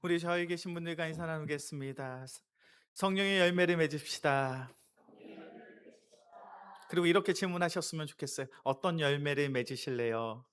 우리 저희 계신 분들과 인사 나누겠습니다. 성령의 열매를 맺읍시다. 그리고 이렇게 질문하셨으면 좋겠어요. 어떤 열매를 맺으실래요?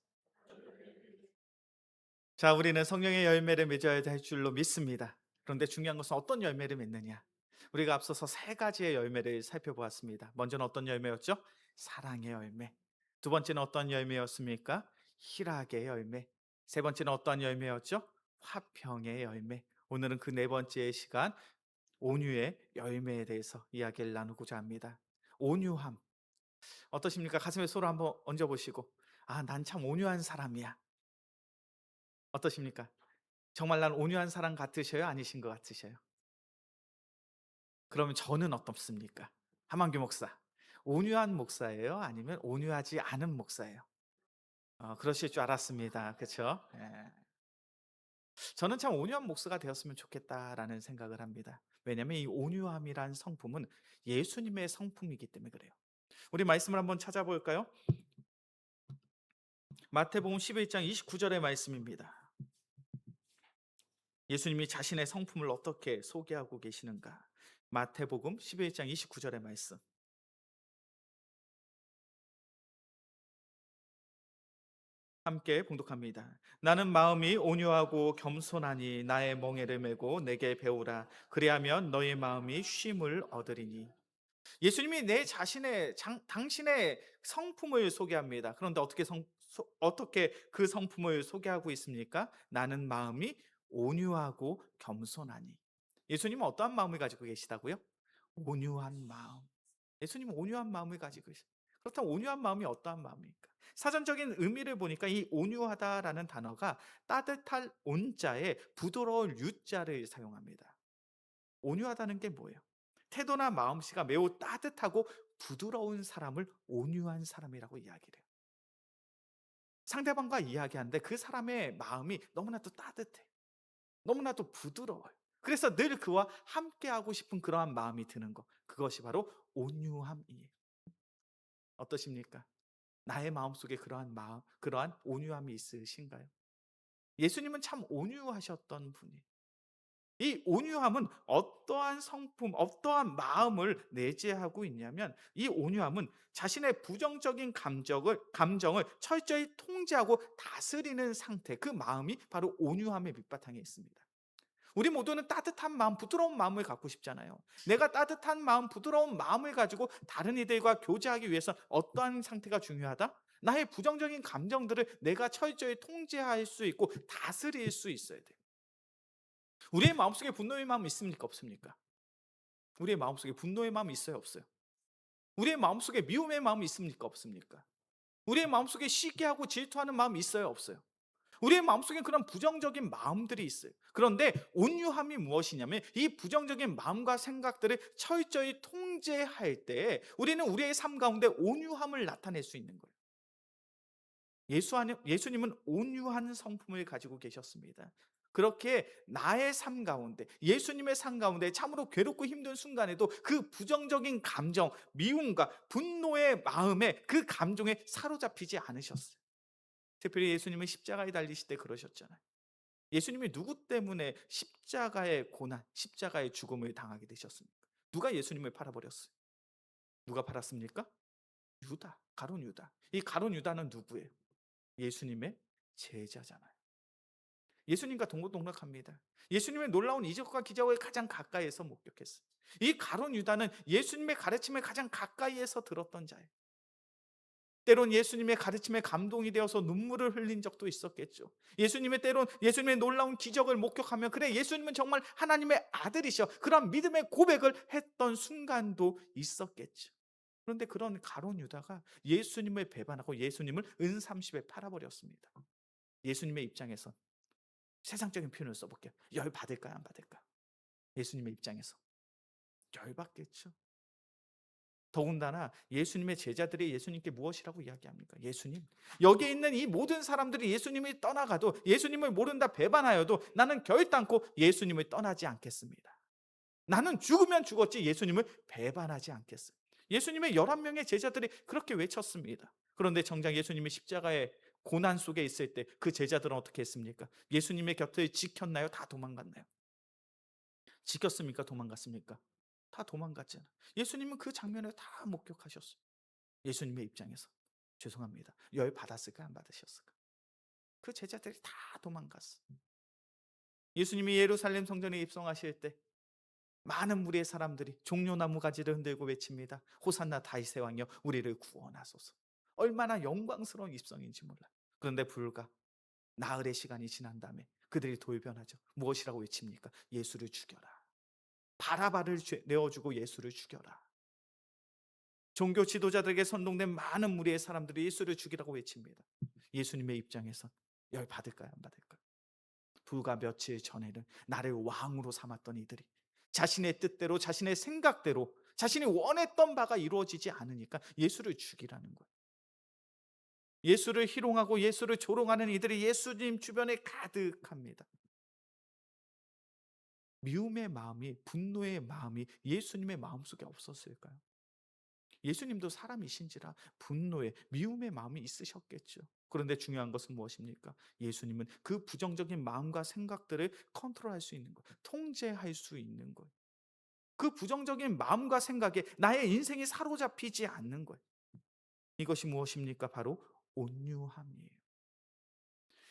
자, 우리는 성령의 열매를 맺어야 할 줄로 믿습니다. 그런데 중요한 것은 어떤 열매를 맺느냐. 우리가 앞서서 세 가지의 열매를 살펴보았습니다. 먼저는 어떤 열매였죠? 사랑의 열매. 두 번째는 어떤 열매였습니까? 희락의 열매. 세 번째는 어떤 열매였죠? 화평의 열매. 오늘은 그 네 번째 시간 온유의 열매에 대해서 이야기를 나누고자 합니다. 온유함. 어떠십니까? 가슴에 손을 한번 얹어 보시고 아, 난 참 온유한 사람이야. 어떠십니까? 정말 난 온유한 사람 같으셔요? 아니신 것 같으셔요? 그러면 저는 어떻습니까? 하만규 목사. 온유한 목사예요? 아니면 온유하지 않은 목사예요? 그러실 줄 알았습니다. 그렇죠? 예. 저는 참 온유한 목사가 되었으면 좋겠다라는 생각을 합니다. 왜냐하면 이 온유함이란 성품은 예수님의 성품이기 때문에 그래요. 우리 말씀을 한번 찾아볼까요? 마태복음 11장 29절의 말씀입니다. 예수님이 자신의 성품을 어떻게 소개하고 계시는가? 마태복음 11장 29절의 말씀. 함께 봉독합니다. 나는 마음이 온유하고 겸손하니 나의 멍에를 메고 내게 배우라. 그리하면 너의 마음이 쉼을 얻으리니. 예수님이 내 자신의 당신의 성품을 소개합니다. 그런데 어떻게 그 성품을 소개하고 있습니까? 나는 마음이 온유하고 겸손하니. 예수님은 어떠한 마음을 가지고 계시다고요? 온유한 마음. 예수님은 온유한 마음을 가지고 계십니다. 그렇다면 온유한 마음이 어떠한 마음입니까? 사전적인 의미를 보니까 이 온유하다라는 단어가 따뜻할 온자에 부드러울 유자를 사용합니다. 온유하다는 게 뭐예요? 태도나 마음씨가 매우 따뜻하고 부드러운 사람을 온유한 사람이라고 이야기를 해요. 상대방과 이야기하는데 그 사람의 마음이 너무나도 따뜻해. 너무나도 부드러워요. 그래서 늘 그와 함께하고 싶은 그러한 마음이 드는 것. 그것이 바로 온유함이에요. 어떠십니까? 나의 마음속에 그러한 마음, 그러한 온유함이 있으신가요? 예수님은 참 온유하셨던 분이에요. 이 온유함은 어떠한 성품, 어떠한 마음을 내재하고 있냐면 이 온유함은 자신의 부정적인 감정을 철저히 통제하고 다스리는 상태, 그 마음이 바로 온유함의 밑바탕에 있습니다. 우리 모두는 따뜻한 마음, 부드러운 마음을 갖고 싶잖아요. 내가 따뜻한 마음, 부드러운 마음을 가지고 다른 이들과 교제하기 위해서 어떠한 상태가 중요하다? 나의 부정적인 감정들을 내가 철저히 통제할 수 있고 다스릴 수 있어야 돼요. 우리의 마음속에 분노의 마음이 있습니까? 없습니까? 우리의 마음속에 분노의 마음이 있어요? 없어요? 우리의 마음속에 미움의 마음이 있습니까? 없습니까? 우리의 마음속에 시기하고 질투하는 마음이 있어요? 없어요? 우리의 마음속에 그런 부정적인 마음들이 있어요. 그런데 온유함이 무엇이냐면 이 부정적인 마음과 생각들을 철저히 통제할 때 우리는 우리의 삶 가운데 온유함을 나타낼 수 있는 거예요. 예수님은 온유한 성품을 가지고 계셨습니다. 그렇게 나의 삶 가운데, 예수님의 삶 가운데 참으로 괴롭고 힘든 순간에도 그 부정적인 감정, 미움과 분노의 마음에 그 감정에 사로잡히지 않으셨어요. 특별히 예수님은 십자가에 달리실 때 그러셨잖아요. 예수님이 누구 때문에 십자가의 고난, 십자가의 죽음을 당하게 되셨습니까? 누가 예수님을 팔아버렸어요? 누가 팔았습니까? 유다, 가룟 유다. 이 가룟 유다는 누구예요? 예수님의 제자잖아요. 예수님과 동고동락합니다. 예수님의 놀라운 이적과 기적을 가장 가까이에서 목격했어요. 이 가룟 유다는 예수님의 가르침을 가장 가까이에서 들었던 자예요. 때론 예수님의 가르침에 감동이 되어서 눈물을 흘린 적도 있었겠죠. 예수님의 놀라운 기적을 목격하며 그래 예수님은 정말 하나님의 아들이셔. 그런 믿음의 고백을 했던 순간도 있었겠죠. 그런데 그런 가룟 유다가 예수님을 배반하고 예수님을 은삼십에 팔아버렸습니다. 예수님의 입장에서 세상적인 표현을 써볼게요. 열 받을까요, 안 받을까요? 예수님의 입장에서 열 받겠죠. 더군다나 예수님의 제자들이 예수님께 무엇이라고 이야기합니까? 예수님, 여기 있는 이 모든 사람들이 예수님이 떠나가도 예수님을 모른다 배반하여도 나는 결단코 예수님을 떠나지 않겠습니다. 나는 죽으면 죽었지 예수님을 배반하지 않겠어요. 예수님의 11명의 제자들이 그렇게 외쳤습니다. 그런데 정작 예수님이 십자가에 고난 속에 있을 때 그 제자들은 어떻게 했습니까? 예수님의 곁을 지켰나요? 다 도망갔나요? 지켰습니까? 도망갔습니까? 다 도망갔잖아요. 예수님은 그 장면을 다 목격하셨어요. 예수님의 입장에서 죄송합니다. 열 받았을까 안 받으셨을까? 그 제자들이 다 도망갔어. 예수님이 예루살렘 성전에 입성하실 때 많은 무리의 사람들이 종려나무 가지를 흔들고 외칩니다. 호산나 다윗의 왕이여 우리를 구원하소서. 얼마나 영광스러운 입성인지 몰라요. 그런데 불과 나흘의 시간이 지난 다음에 그들이 돌변하죠. 무엇이라고 외칩니까? 예수를 죽여라. 바라바를 내어주고 예수를 죽여라. 종교 지도자들에게 선동된 많은 무리의 사람들이 예수를 죽이라고 외칩니다. 예수님의 입장에선 열 받을까요? 안 받을까요? 불과 며칠 전에는 나를 왕으로 삼았던 이들이 자신의 뜻대로 자신의 생각대로 자신이 원했던 바가 이루어지지 않으니까 예수를 죽이라는 거예요. 예수를 희롱하고 예수를 조롱하는 이들이 예수님 주변에 가득합니다. 미움의 마음이, 분노의 마음이 예수님의 마음속에 없었을까요? 예수님도 사람이신지라 분노의, 미움의 마음이 있으셨겠죠. 그런데 중요한 것은 무엇입니까? 예수님은 그 부정적인 마음과 생각들을 컨트롤할 수 있는 거예요. 통제할 수 있는 거예요. 그 부정적인 마음과 생각에 나의 인생이 사로잡히지 않는 거예요. 이것이 무엇입니까? 바로 온유함이에요.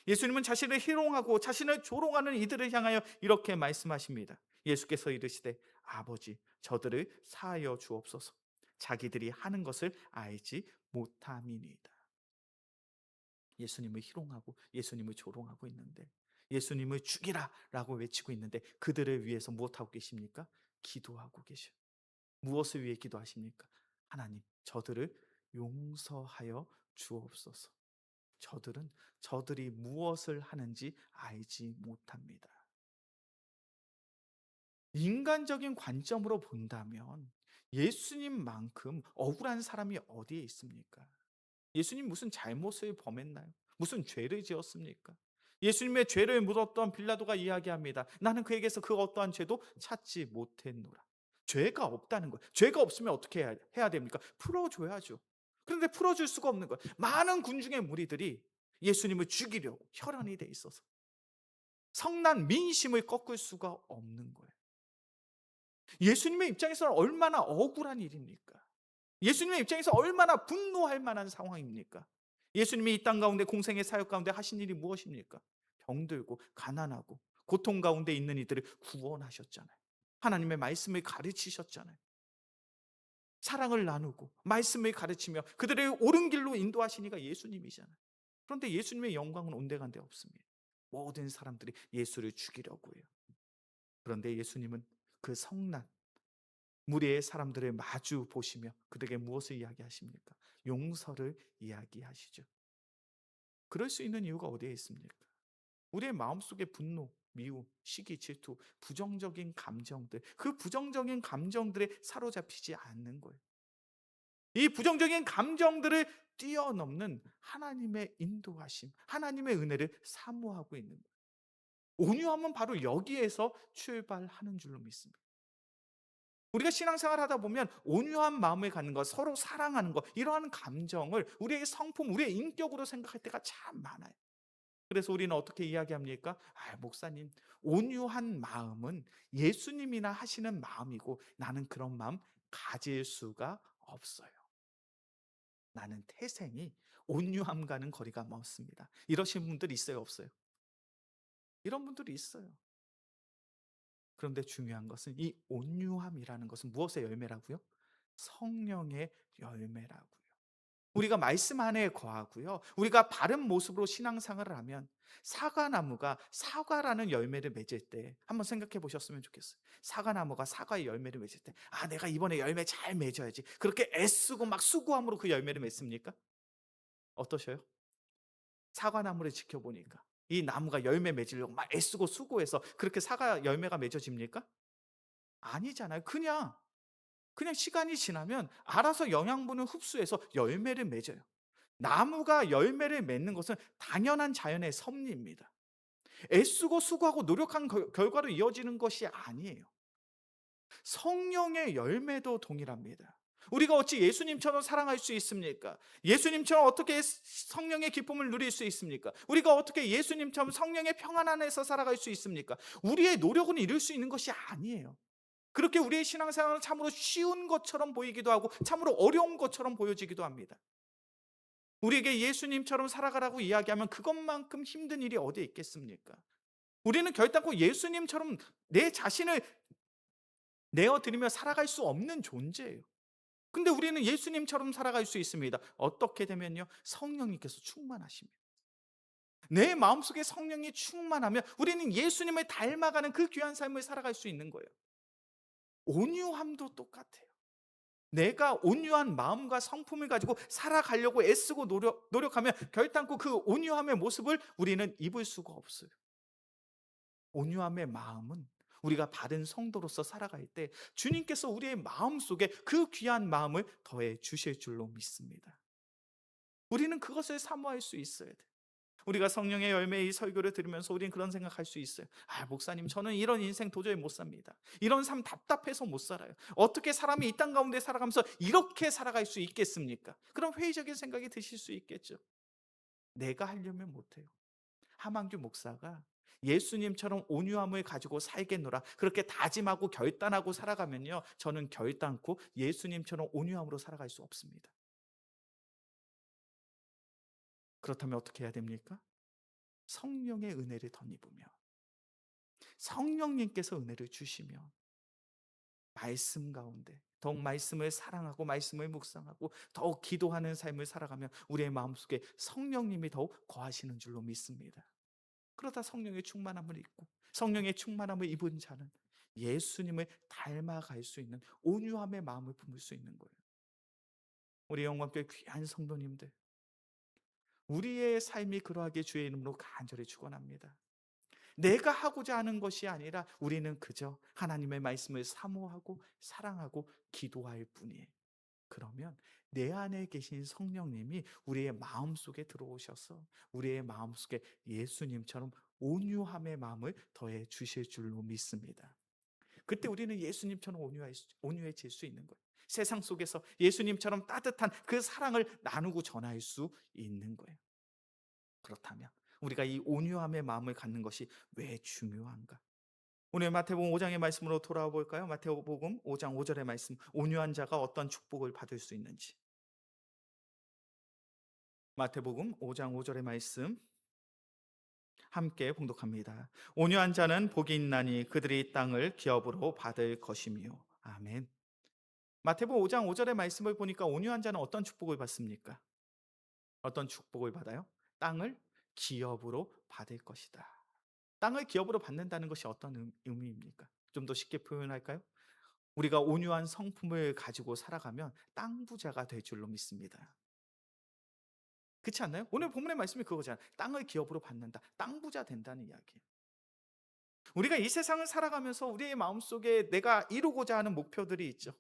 예수님은 자신을 희롱하고 자신을 조롱하는 이들을 향하여 이렇게 말씀하십니다. 예수께서 이르시되 아버지 저들을 사하여 주옵소서. 자기들이 하는 것을 알지 못함이니이다. 예수님을 희롱하고 예수님을 조롱하고 있는데 예수님을 죽이라라고 외치고 있는데 그들을 위해서 무엇하고 계십니까? 기도하고 계셔요. 무엇을 위해 기도하십니까? 하나님 저들을 용서하여 주옵소서. 저들은 저들이 무엇을 하는지 알지 못합니다. 인간적인 관점으로 본다면 예수님만큼 억울한 사람이 어디에 있습니까? 예수님 무슨 잘못을 범했나요? 무슨 죄를 지었습니까? 예수님의 죄를 묻었던 빌라도가 이야기합니다. 나는 그에게서 그 어떠한 죄도 찾지 못했노라. 죄가 없다는 거예요. 죄가 없으면 어떻게 해야 됩니까? 풀어줘야죠. 그런데 풀어줄 수가 없는 거예요. 많은 군중의 무리들이 예수님을 죽이려고 혈안이 돼 있어서 성난 민심을 꺾을 수가 없는 거예요. 예수님의 입장에서는 얼마나 억울한 일입니까? 예수님의 입장에서 얼마나 분노할 만한 상황입니까? 예수님이 이 땅 가운데 공생의 사역 가운데 하신 일이 무엇입니까? 병들고 가난하고 고통 가운데 있는 이들을 구원하셨잖아요. 하나님의 말씀을 가르치셨잖아요. 사랑을 나누고 말씀을 가르치며 그들을 옳은 길로 인도하시니까 예수님이잖아요. 그런데 예수님의 영광은 온데간데 없습니다. 모든 사람들이 예수를 죽이려고 해요. 그런데 예수님은 그 성난 무리의 사람들을 마주 보시며 그들에게 무엇을 이야기하십니까? 용서를 이야기하시죠. 그럴 수 있는 이유가 어디에 있습니까? 우리의 마음속에 분노, 미움, 시기, 질투, 부정적인 감정들, 그 부정적인 감정들에 사로잡히지 않는 거예요. 이 부정적인 감정들을 뛰어넘는 하나님의 인도하심, 하나님의 은혜를 사모하고 있는 거예요. 온유함은 바로 여기에서 출발하는 줄로 믿습니다. 우리가 신앙생활 하다 보면 온유한 마음을 갖는 것, 서로 사랑하는 것, 이러한 감정을 우리의 성품, 우리의 인격으로 생각할 때가 참 많아요. 그래서 우리는 어떻게 이야기합니까? 목사님, 온유한 마음은 예수님이나 하시는 마음이고 나는 그런 마음 가질 수가 없어요. 나는 태생이 온유함과는 거리가 멀습니다. 이러신 분들 있어요, 없어요? 이런 분들이 있어요. 그런데 중요한 것은 이 온유함이라는 것은 무엇의 열매라고요? 성령의 열매라고요. 우리가 말씀 안에 거하고요. 우리가 바른 모습으로 신앙생활을 하면 사과나무가 사과라는 열매를 맺을 때 한번 생각해 보셨으면 좋겠어요. 사과나무가 사과의 열매를 맺을 때 내가 이번에 열매 잘 맺어야지. 그렇게 애쓰고 막 수고함으로 그 열매를 맺습니까? 어떠셔요? 사과나무를 지켜보니까 이 나무가 열매 맺으려고 막 애쓰고 수고해서 그렇게 사과 열매가 맺어집니까? 아니잖아요. 그냥 시간이 지나면 알아서 영양분을 흡수해서 열매를 맺어요. 나무가 열매를 맺는 것은 당연한 자연의 섭리입니다. 애쓰고 수고하고 노력한 결과로 이어지는 것이 아니에요. 성령의 열매도 동일합니다. 우리가 어찌 예수님처럼 사랑할 수 있습니까? 예수님처럼 어떻게 성령의 기쁨을 누릴 수 있습니까? 우리가 어떻게 예수님처럼 성령의 평안 안에서 살아갈 수 있습니까? 우리의 노력은 이룰 수 있는 것이 아니에요. 그렇게 우리의 신앙생활은 참으로 쉬운 것처럼 보이기도 하고 참으로 어려운 것처럼 보여지기도 합니다. 우리에게 예수님처럼 살아가라고 이야기하면 그것만큼 힘든 일이 어디에 있겠습니까? 우리는 결단코 예수님처럼 내 자신을 내어드리며 살아갈 수 없는 존재예요. 근데 우리는 예수님처럼 살아갈 수 있습니다. 어떻게 되면요? 성령님께서 충만하시면. 내 마음속에 성령이 충만하면 우리는 예수님을 닮아가는 그 귀한 삶을 살아갈 수 있는 거예요. 온유함도 똑같아요. 내가 온유한 마음과 성품을 가지고 살아가려고 애쓰고 노력하면 결단코 그 온유함의 모습을 우리는 입을 수가 없어요. 온유함의 마음은 우리가 바른 성도로서 살아갈 때 주님께서 우리의 마음속에 그 귀한 마음을 더해 주실 줄로 믿습니다. 우리는 그것을 사모할 수 있어야 돼. 우리가 성령의 열매의 설교를 들으면서 우리는 그런 생각할 수 있어요. 아, 목사님, 저는 이런 인생 도저히 못 삽니다. 이런 삶 답답해서 못 살아요. 어떻게 사람이 이 땅 가운데 살아가면서 이렇게 살아갈 수 있겠습니까? 그런 회의적인 생각이 드실 수 있겠죠. 내가 하려면 못해요. 하만규 목사가 예수님처럼 온유함을 가지고 살겠노라 그렇게 다짐하고 결단하고 살아가면요, 저는 결단코 예수님처럼 온유함으로 살아갈 수 없습니다. 그렇다면 어떻게 해야 됩니까? 성령의 은혜를 덧입으며 성령님께서 은혜를 주시며 말씀 가운데 더욱 말씀을 사랑하고 말씀을 묵상하고 더욱 기도하는 삶을 살아가면 우리의 마음속에 성령님이 더욱 거하시는 줄로 믿습니다. 그러다 성령의 충만함을 입고 성령의 충만함을 입은 자는 예수님을 닮아갈 수 있는 온유함의 마음을 품을 수 있는 거예요. 우리 영광교회 귀한 성도님들, 우리의 삶이 그러하게 주의 이름으로 간절히 축원합니다. 내가 하고자 하는 것이 아니라 우리는 그저 하나님의 말씀을 사모하고 사랑하고 기도할 뿐이에요. 그러면 내 안에 계신 성령님이 우리의 마음속에 들어오셔서 우리의 마음속에 예수님처럼 온유함의 마음을 더해 주실 줄로 믿습니다. 그때 우리는 예수님처럼 온유해질 수 있는 거예요. 세상 속에서 예수님처럼 따뜻한 그 사랑을 나누고 전할 수 있는 거예요. 그렇다면 우리가 이 온유함의 마음을 갖는 것이 왜 중요한가? 오늘 마태복음 5장의 말씀으로 돌아와 볼까요? 마태복음 5장 5절의 말씀, 온유한 자가 어떤 축복을 받을 수 있는지. 마태복음 5장 5절의 말씀 함께 봉독합니다. 온유한 자는 복이 있나니 그들이 땅을 기업으로 받을 것이며. 아멘. 마태복음 5장 5절의 말씀을 보니까 온유한 자는 어떤 축복을 받습니까? 어떤 축복을 받아요? 땅을 기업으로 받을 것이다. 땅을 기업으로 받는다는 것이 어떤 의미입니까? 좀 더 쉽게 표현할까요? 우리가 온유한 성품을 가지고 살아가면 땅 부자가 될 줄로 믿습니다. 그렇지 않나요? 오늘 본문의 말씀이 그거잖아요. 땅을 기업으로 받는다. 땅 부자 된다는 이야기예요. 우리가 이 세상을 살아가면서 우리의 마음속에 내가 이루고자 하는 목표들이 있죠.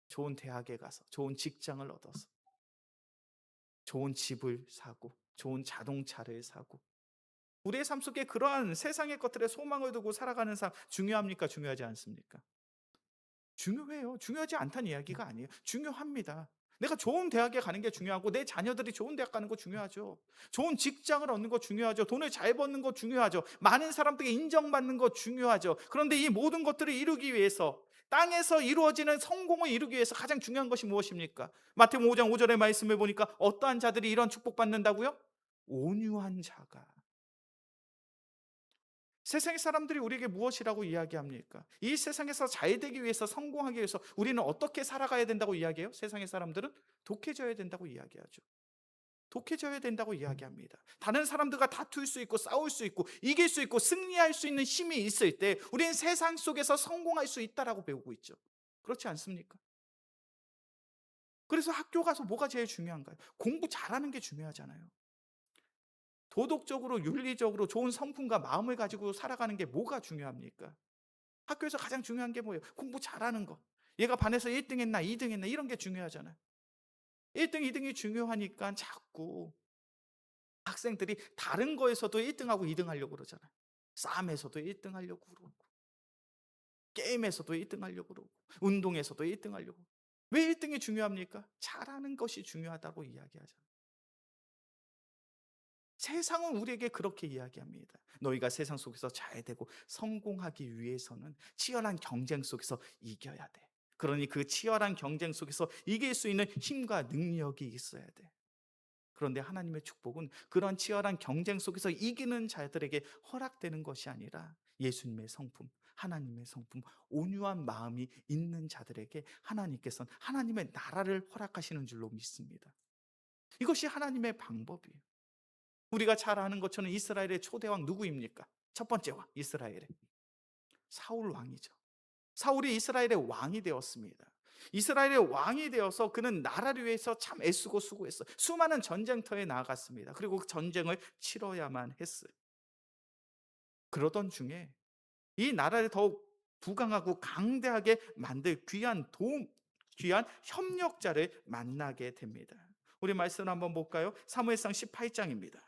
좋은 대학에 가서 좋은 직장을 얻어서 좋은 집을 사고 좋은 자동차를 사고 우리의 삶 속에 그러한 세상의 것들에 소망을 두고 살아가는 삶 중요합니까? 중요하지 않습니까? 중요해요. 중요하지 않다는 이야기가 아니에요. 중요합니다. 내가 좋은 대학에 가는 게 중요하고 내 자녀들이 좋은 대학 가는 거 중요하죠. 좋은 직장을 얻는 거 중요하죠. 돈을 잘 버는 거 중요하죠. 많은 사람들에게 인정받는 거 중요하죠. 그런데 이 모든 것들을 이루기 위해서 땅에서 이루어지는 성공을 이루기 위해서 가장 중요한 것이 무엇입니까? 마태복음 5장 5절의 말씀을 보니까 어떠한 자들이 이런 축복받는다고요? 온유한 자가. 세상의 사람들이 우리에게 무엇이라고 이야기합니까? 이 세상에서 잘 되기 위해서 성공하기 위해서 우리는 어떻게 살아가야 된다고 이야기해요? 세상의 사람들은 독해져야 된다고 이야기하죠. 독해져야 된다고 이야기합니다. 다른 사람들과 다툴 수 있고 싸울 수 있고 이길 수 있고 승리할 수 있는 힘이 있을 때 우리는 세상 속에서 성공할 수 있다라고 배우고 있죠. 그렇지 않습니까? 그래서 학교 가서 뭐가 제일 중요한가요? 공부 잘하는 게 중요하잖아요. 도덕적으로 윤리적으로 좋은 성품과 마음을 가지고 살아가는 게 뭐가 중요합니까? 학교에서 가장 중요한 게 뭐예요? 공부 잘하는 거. 얘가 반에서 1등 했나 2등 했나 이런 게 중요하잖아요. 1등, 2등이 중요하니까 자꾸 학생들이 다른 거에서도 1등하고 2등 하려고 그러잖아요. 싸움에서도 1등 하려고 그러고 게임에서도 1등 하려고 그러고 운동에서도 1등 하려고. 왜 1 등이 중요합니까? 잘하는 것이 중요하다고 이야기하잖아요. 세상은 우리에게 그렇게 이야기합니다. 너희가 세상 속에서 잘 되고 성공하기 위해서는 치열한 경쟁 속에서 이겨야 돼. 그러니 그 치열한 경쟁 속에서 이길 수 있는 힘과 능력이 있어야 돼. 그런데 하나님의 축복은 그런 치열한 경쟁 속에서 이기는 자들에게 허락되는 것이 아니라 예수님의 성품, 하나님의 성품, 온유한 마음이 있는 자들에게 하나님께서는 하나님의 나라를 허락하시는 줄로 믿습니다. 이것이 하나님의 방법이에요. 우리가 잘 아는 것처럼 이스라엘의 초대왕 누구입니까? 첫 번째 왕, 이스라엘의 사울 왕이죠. 사울이 이스라엘의 왕이 되었습니다. 이스라엘의 왕이 되어서 그는 나라를 위해서 참 애쓰고 수고했어요. 수많은 전쟁터에 나아갔습니다. 그리고 그 전쟁을 치러야만 했어요. 그러던 중에 이 나라를 더욱 부강하고 강대하게 만들 귀한 협력자를 만나게 됩니다. 우리 말씀 한번 볼까요? 사무엘상 18장입니다.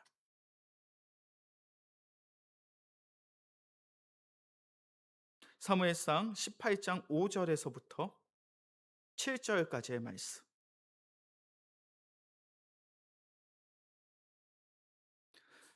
사무엘상 18장 5절에서부터 7절까지의 말씀.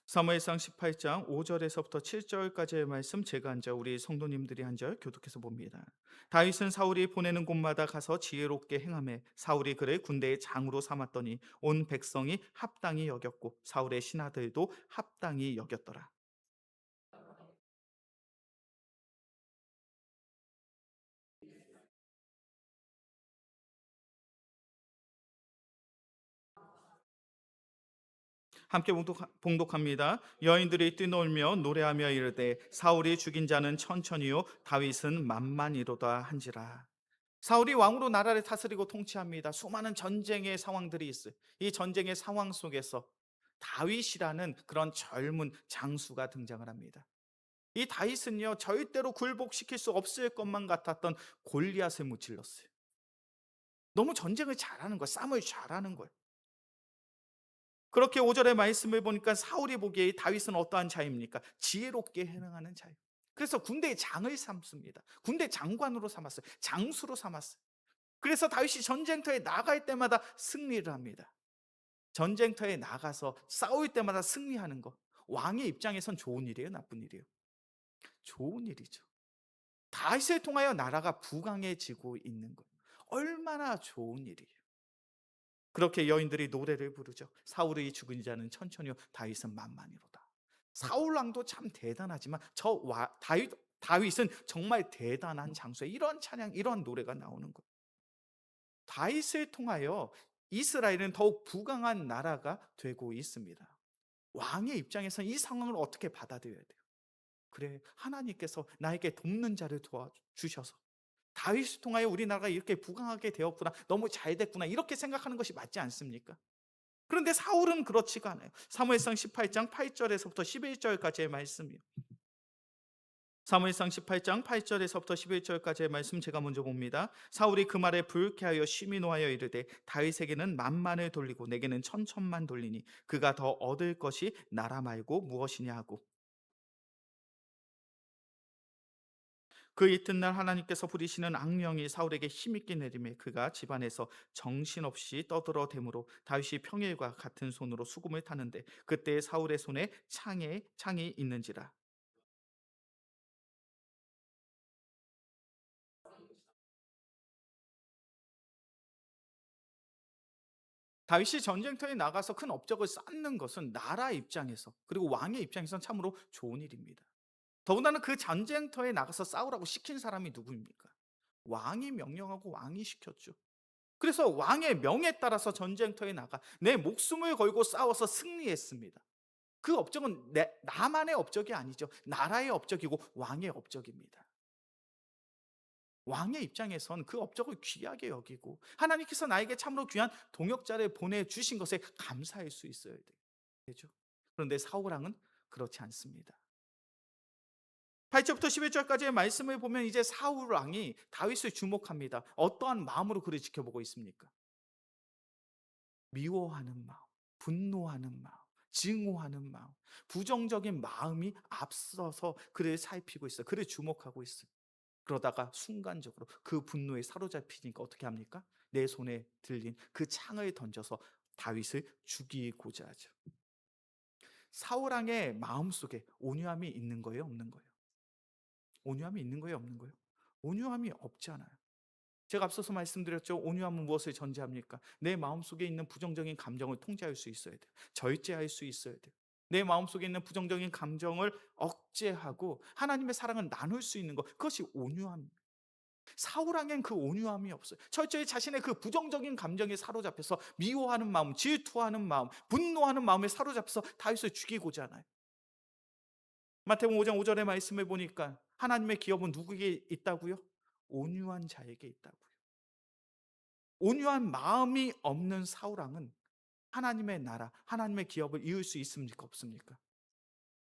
사무엘상 18장 5절에서부터 7절까지의 말씀 제가 한 절, 우리 성도님들이 한 절 교독해서 봅니다. 다윗은 사울이 보내는 곳마다 가서 지혜롭게 행하매 사울이 그를 군대의 장으로 삼았더니 온 백성이 합당히 여겼고 사울의 신하들도 합당히 여겼더라. 함께 봉독합니다. 여인들이 뛰놀며 노래하며 이르되 사울이 죽인 자는 천천히요 다윗은 만만이로다 한지라. 사울이 왕으로 나라를 다스리고 통치합니다. 수많은 전쟁의 상황들이 있어요. 이 전쟁의 상황 속에서 다윗이라는 그런 젊은 장수가 등장을 합니다. 이 다윗은요 절대로 굴복시킬 수 없을 것만 같았던 골리앗을 무찔렀어요. 너무 전쟁을 잘하는 거예요. 싸움을 잘하는 거예요. 그렇게 5절의 말씀을 보니까 사울이 보기에 다윗은 어떠한 자입니까? 지혜롭게 행하는 자예요. 그래서 군대의 장을 삼습니다. 군대 장관으로 삼았어요. 장수로 삼았어요. 그래서 다윗이 전쟁터에 나갈 때마다 승리를 합니다. 전쟁터에 나가서 싸울 때마다 승리하는 거. 왕의 입장에선 좋은 일이에요, 나쁜 일이에요? 좋은 일이죠. 다윗을 통하여 나라가 부강해지고 있는 것. 얼마나 좋은 일이에요. 그렇게 여인들이 노래를 부르죠. 사울의 죽은 자는 천천히요 다윗은 만만이로다. 사울 왕도 참 대단하지만 다윗은 정말 대단한 장수에 이런 찬양 이런 노래가 나오는 거예요. 다윗을 통하여 이스라엘은 더욱 부강한 나라가 되고 있습니다. 왕의 입장에서 이 상황을 어떻게 받아들여야 돼요? 그래, 하나님께서 나에게 돕는 자를 도와주셔서 다윗을 통하여 우리나라가 이렇게 부강하게 되었구나, 너무 잘 됐구나, 이렇게 생각하는 것이 맞지 않습니까? 그런데 사울은 그렇지가 않아요. 사무엘상 18장 8절에서부터 11절까지의 말씀이요. 사무엘상 18장 8절에서부터 11절까지의 말씀 제가 먼저 봅니다. 사울이 그 말에 불쾌하여 심히 노하여 이르되 다윗에게는 만만을 돌리고 내게는 천천만 돌리니 그가 더 얻을 것이 나라 말고 무엇이냐 하고 그 이튿날 하나님께서 부리시는 악령이 사울에게 힘있게 내림에 그가 집안에서 정신없이 떠들어대므로 다윗이 평일과 같은 손으로 수금을 타는데 그때 사울의 손에 창이 있는지라. 다윗이 전쟁터에 나가서 큰 업적을 쌓는 것은 나라 입장에서 그리고 왕의 입장에서는 참으로 좋은 일입니다. 더군다나 그 전쟁터에 나가서 싸우라고 시킨 사람이 누구입니까? 왕이 명령하고 왕이 시켰죠. 그래서 왕의 명에 따라서 전쟁터에 나가 내 목숨을 걸고 싸워서 승리했습니다. 그 업적은 나만의 업적이 아니죠. 나라의 업적이고 왕의 업적입니다. 왕의 입장에선 그 업적을 귀하게 여기고 하나님께서 나에게 참으로 귀한 동역자를 보내주신 것에 감사할 수 있어야 되죠. 그런데 사울 왕은 그렇지 않습니다. 8절부터 11절까지의 말씀을 보면 이제 사울 왕이 다윗을 주목합니다. 어떠한 마음으로 그를 지켜보고 있습니까? 미워하는 마음, 분노하는 마음, 증오하는 마음, 부정적인 마음이 앞서서 그를 살피고 있어요. 그를 주목하고 있어요. 그러다가 순간적으로 그 분노에 사로잡히니까 어떻게 합니까? 내 손에 들린 그 창을 던져서 다윗을 죽이고자 하죠. 사울 왕의 마음속에 온유함이 있는 거예요, 없는 거예요? 온유함이 있는 거예요, 없는 거예요? 온유함이 없잖아요. 제가 앞서서 말씀드렸죠. 온유함은 무엇을 전제합니까? 내 마음속에 있는 부정적인 감정을 통제할 수 있어야 돼요. 절제할 수 있어야 돼요. 내 마음속에 있는 부정적인 감정을 억제하고 하나님의 사랑을 나눌 수 있는 것, 그것이 온유함입니다. 사울왕엔 그 온유함이 없어요. 철저히 자신의 그 부정적인 감정에 사로잡혀서 미워하는 마음, 질투하는 마음, 분노하는 마음에 사로잡혀서 다윗을 죽이고자 하나요. 마태복음 5장 5절의 말씀을 보니까 하나님의 기업은 누구에게 있다고요? 온유한 자에게 있다고요. 온유한 마음이 없는 사울왕은 하나님의 나라, 하나님의 기업을 이을 수 있습니까? 없습니까?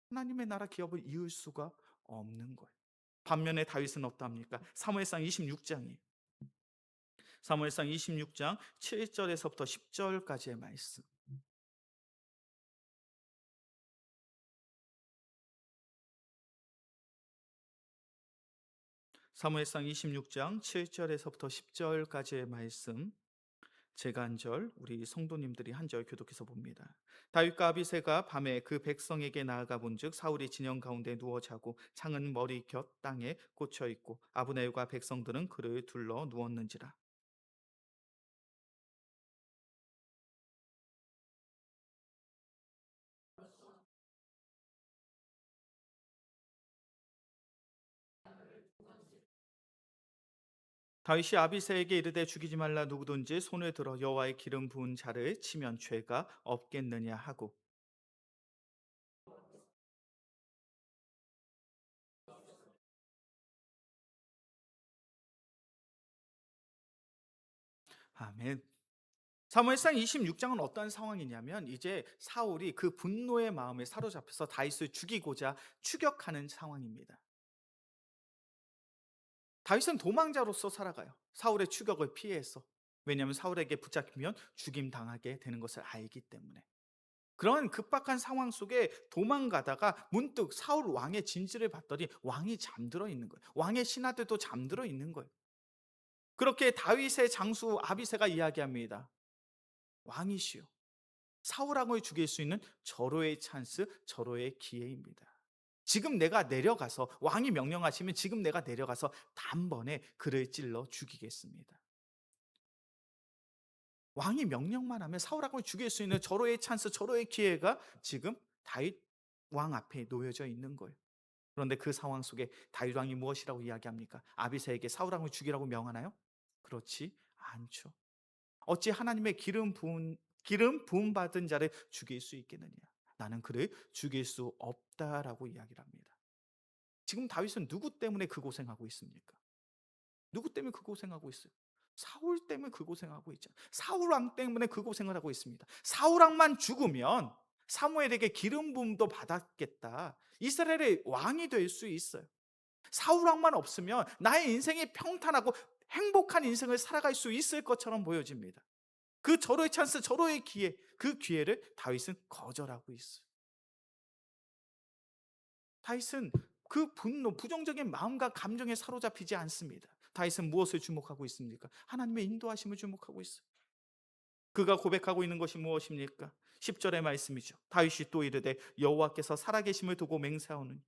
하나님의 나라 기업을 이을 수가 없는 거예요. 반면에 다윗은 어떠합니까? 사무엘상 26장이에요. 사무엘상 26장 7절에서부터 10절까지의 말씀. 사무엘상 26장 7절에서부터 10절까지의 말씀. 제가 한 절, 우리 성도님들이 한 절 교독해서 봅니다. 다윗과 아비새가 밤에 그 백성에게 나아가 본즉 사울이 진영 가운데 누워 자고 창은 머리 곁 땅에 꽂혀 있고 아브넬과 백성들은 그를 둘러 누웠는지라. 다윗이 아비새에게 이르되 죽이지 말라, 누구든지 손을 들어 여호와의 기름 부은 자를 치면 죄가 없겠느냐 하고. 아멘. 사무엘상 26장은 어떤 상황이냐면 이제 사울이 그 분노의 마음에 사로잡혀서 다윗을 죽이고자 추격하는 상황입니다. 다윗은 도망자로서 살아가요. 사울의 추격을 피해서. 왜냐하면 사울에게 붙잡히면 죽임 당하게 되는 것을 알기 때문에. 그런 급박한 상황 속에 도망가다가 문득 사울 왕의 진지를 봤더니 왕이 잠들어 있는 거예요. 왕의 신하들도 잠들어 있는 거예요. 그렇게 다윗의 장수 아비새가 이야기합니다. 왕이시여, 사울 왕을 죽일 수 있는 절호의 찬스, 절호의 기회입니다. 지금 내가 내려가서, 왕이 명령하시면 지금 내가 내려가서 단번에 그를 찔러 죽이겠습니다. 왕이 명령만 하면 사울 왕을 죽일 수 있는 절호의 찬스, 절호의 기회가 지금 다윗 왕 앞에 놓여져 있는 거예요. 그런데 그 상황 속에 다윗 왕이 무엇이라고 이야기합니까? 아비새에게 사울 왕을 죽이라고 명하나요? 그렇지 않죠. 어찌 하나님의 기름 부음 받은 자를 죽일 수 있겠느냐? 나는 그를 죽일 수 없다라고 이야기를 합니다. 지금 다윗은 누구 때문에 그 고생하고 있습니까? 누구 때문에 그 고생하고 있어요? 사울 때문에 그 고생하고 있죠. 사울 왕 때문에 그 고생을 하고 있습니다. 사울 왕만 죽으면 사무엘에게 기름 부음도 받았겠다. 이스라엘의 왕이 될 수 있어요. 사울 왕만 없으면 나의 인생이 평탄하고 행복한 인생을 살아갈 수 있을 것처럼 보여집니다. 그 절호의 찬스, 절호의 기회, 그 기회를 다윗은 거절하고 있어요. 다윗은 그 분노, 부정적인 마음과 감정에 사로잡히지 않습니다. 다윗은 무엇을 주목하고 있습니까? 하나님의 인도하심을 주목하고 있어요. 그가 고백하고 있는 것이 무엇입니까? 10절의 말씀이죠. 다윗이 또 이르되 여호와께서 살아계심을 두고 맹세하오니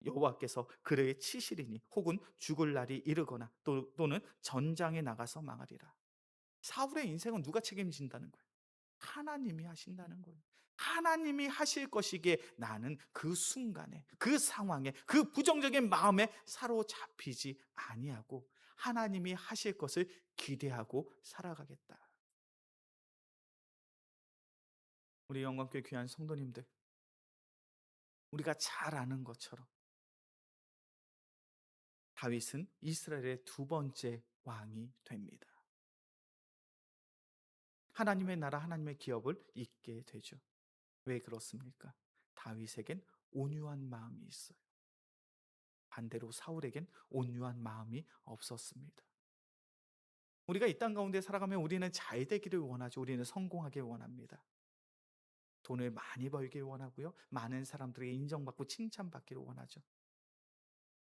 여호와께서 그를 치시리니 혹은 죽을 날이 이르거나 또는 전장에 나가서 망하리라. 사울의 인생은 누가 책임진다는 거예요? 하나님이 하신다는 거예요. 하나님이 하실 것이기에 나는 그 순간에, 그 상황에, 그 부정적인 마음에 사로잡히지 아니하고 하나님이 하실 것을 기대하고 살아가겠다. 우리 영광교회 귀한 성도님들, 우리가 잘 아는 것처럼 다윗은 이스라엘의 두 번째 왕이 됩니다. 하나님의 나라, 하나님의 기업을 잇게 되죠. 왜 그렇습니까? 다윗에겐 온유한 마음이 있어요. 반대로 사울에겐 온유한 마음이 없었습니다. 우리가 이 땅 가운데 살아가면 우리는 잘 되기를 원하죠. 우리는 성공하길 원합니다. 돈을 많이 벌길 원하고요. 많은 사람들에게 인정받고 칭찬받기를 원하죠.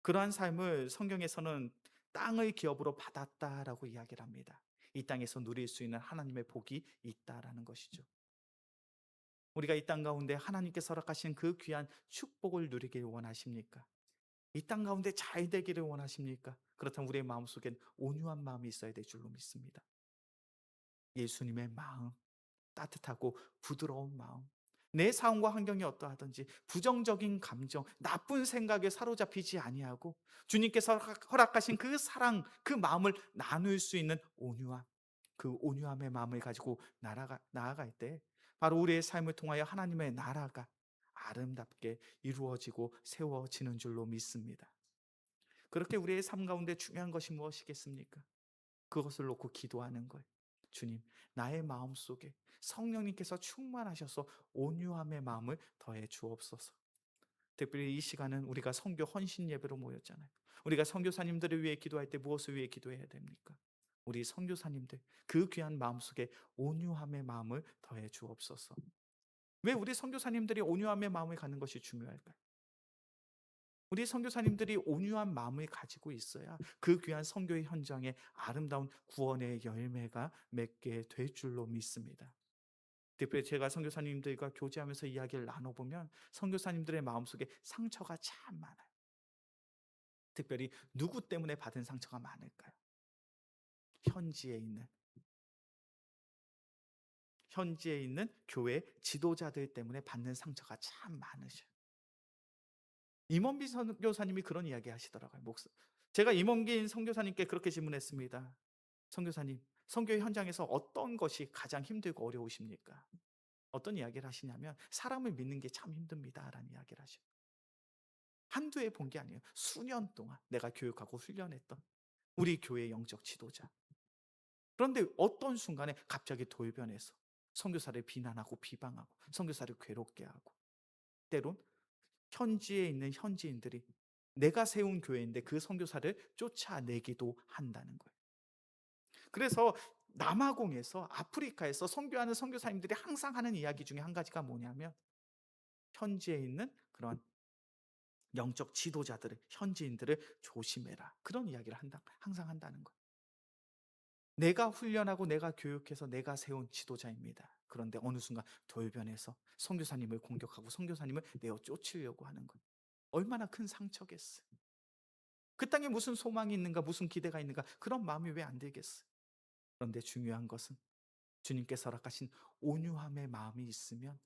그러한 삶을 성경에서는 땅의 기업으로 받았다라고 이야기를 합니다. 이 땅에서 누릴 수 있는 하나님의 복이 있다라는 것이죠. 우리가 이 땅 가운데 하나님께서 허락하신 그 귀한 축복을 누리길 원하십니까? 이 땅 가운데 잘 되기를 원하십니까? 그렇다면 우리의 마음속엔 온유한 마음이 있어야 될 줄로 믿습니다. 예수님의 마음, 따뜻하고 부드러운 마음. 내 상황과 환경이 어떠하든지 부정적인 감정, 나쁜 생각에 사로잡히지 아니하고 주님께서 허락하신 그 사랑, 그 마음을 나눌 수 있는 온유함, 그 온유함의 마음을 가지고 나아갈 때 바로 우리의 삶을 통하여 하나님의 나라가 아름답게 이루어지고 세워지는 줄로 믿습니다. 그렇게 우리의 삶 가운데 중요한 것이 무엇이겠습니까? 그것을 놓고 기도하는 거예요. 주님, 나의 마음속에 성령님께서 충만하셔서 온유함의 마음을 더해 주옵소서. 특별히 이 시간은 우리가 선교 헌신 예배로 모였잖아요. 우리가 선교사님들을 위해 기도할 때 무엇을 위해 기도해야 됩니까? 우리 선교사님들 그 귀한 마음속에 온유함의 마음을 더해 주옵소서. 왜 우리 선교사님들이 온유함의 마음을 갖는 것이 중요할까요? 우리 선교사님들이 온유한 마음을 가지고 있어야 그 귀한 선교의 현장에 아름다운 구원의 열매가 맺게 될 줄로 믿습니다. 특별히 제가 선교사님들과 교제하면서 이야기를 나눠보면 선교사님들의 마음속에 상처가 참 많아요. 특별히 누구 때문에 받은 상처가 많을까요? 현지에 있는 현지에 있는 교회 지도자들 때문에 받는 상처가 참 많으셔요. 임원빈 선교사님이 그런 이야기 하시더라고요. 제가 임원빈 선교사님께 그렇게 질문했습니다. 선교사님, 선교 현장에서 어떤 것이 가장 힘들고 어려우십니까? 어떤 이야기를 하시냐면 사람을 믿는 게 참 힘듭니다라는 이야기를 하셔요. 한두 해 본 게 아니에요. 수년 동안 내가 교육하고 훈련했던 우리 교회 영적 지도자. 그런데 어떤 순간에 갑자기 돌변해서 선교사를 비난하고 비방하고 선교사를 괴롭게 하고 때론 현지에 있는 현지인들이 내가 세운 교회인데 그 선교사를 쫓아내기도 한다는 거예요. 그래서 남아공에서 아프리카에서 선교하는 선교사님들이 항상 하는 이야기 중에 한 가지가 뭐냐면 현지에 있는 그런 영적 지도자들을 현지인들을 조심해라. 그런 이야기를 항상 한다는 거예요. 내가 훈련하고 내가 교육해서 내가 세운 지도자입니다. 그런데 어느 순간 돌변해서 선교사님을 공격하고 선교사님을 내어 쫓으려고 하는 거예요. 얼마나 큰 상처겠어요. 그 땅에 무슨 소망이 있는가, 무슨 기대가 있는가, 그런 마음이 왜 안 들겠어요. 그런데 중요한 것은 주님께서 허락하신 온유함의 마음이 있으면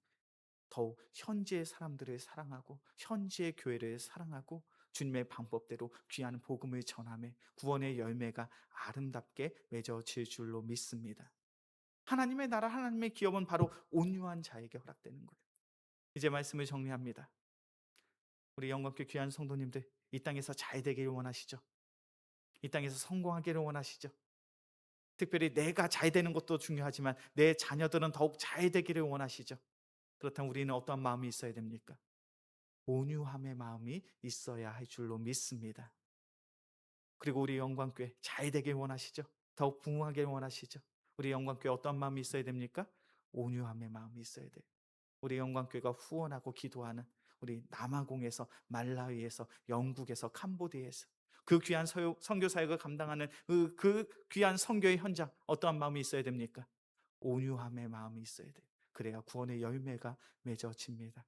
더욱 현지의 사람들을 사랑하고 현지의 교회를 사랑하고 주님의 방법대로 귀한 복음을 전함에 구원의 열매가 아름답게 맺어질 줄로 믿습니다. 하나님의 나라, 하나님의 기업은 바로 온유한 자에게 허락되는 거예요. 이제 말씀을 정리합니다. 우리 영광교회 귀한 성도님들, 이 땅에서 잘 되기를 원하시죠? 이 땅에서 성공하기를 원하시죠? 특별히 내가 잘 되는 것도 중요하지만 내 자녀들은 더욱 잘 되기를 원하시죠? 그렇다면 우리는 어떠한 마음이 있어야 됩니까? 온유함의 마음이 있어야 할 줄로 믿습니다. 그리고 우리 영광교회 잘 되길 원하시죠? 더욱 부흥하길 원하시죠? 우리 영광교회 어떤 마음이 있어야 됩니까? 온유함의 마음이 있어야 돼요. 우리 영광교회가 후원하고 기도하는 우리 남아공에서, 말라위에서, 영국에서, 캄보디아에서 그 귀한 선교 사역을 감당하는 그 귀한 선교의 현장, 어떠한 마음이 있어야 됩니까? 온유함의 마음이 있어야 돼요. 그래야 구원의 열매가 맺어집니다.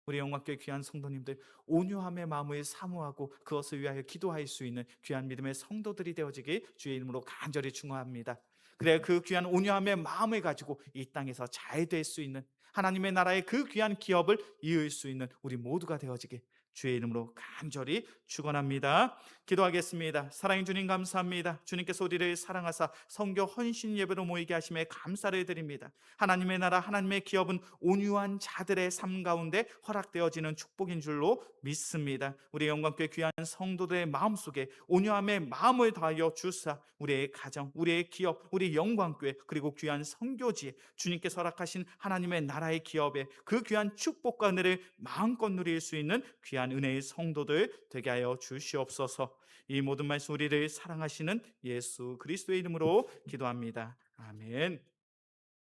우리 영광교회 귀한 성도님들, 온유함의 마음을 사모하고 그것을 위하여 기도할 수 있는 귀한 믿음의 성도들이 되어지길 주의 이름으로 간절히 축원합니다. 그래야 그 귀한 온유함의 마음을 가지고 이 땅에서 잘 될 수 있는 하나님의 나라의 그 귀한 기업을 이을 수 있는 우리 모두가 되어지길 주의 이름으로 간절히 축원합니다. 기도하겠습니다. 사랑의 주님, 감사합니다. 주님께서 우리를 사랑하사 선교 헌신 예배로 모이게 하심에 감사를 드립니다. 하나님의 나라, 하나님의 기업은 온유한 자들의 삶 가운데 허락되어지는 축복인 줄로 믿습니다. 우리 영광교회 귀한 성도들의 마음속에 온유함의 마음을 다하여 주사 우리의 가정, 우리의 기업, 우리 영광교회 그리고 귀한 선교지에 주님께서 허락하신 하나님의 나라의 기업에 그 귀한 축복과 은혜를 마음껏 누릴 수 있는 귀한 은혜의 성도들 되게 하여 주시옵소서. 이 모든 말씀 우리를 사랑하시는 예수 그리스도의 이름으로 기도합니다. 아멘.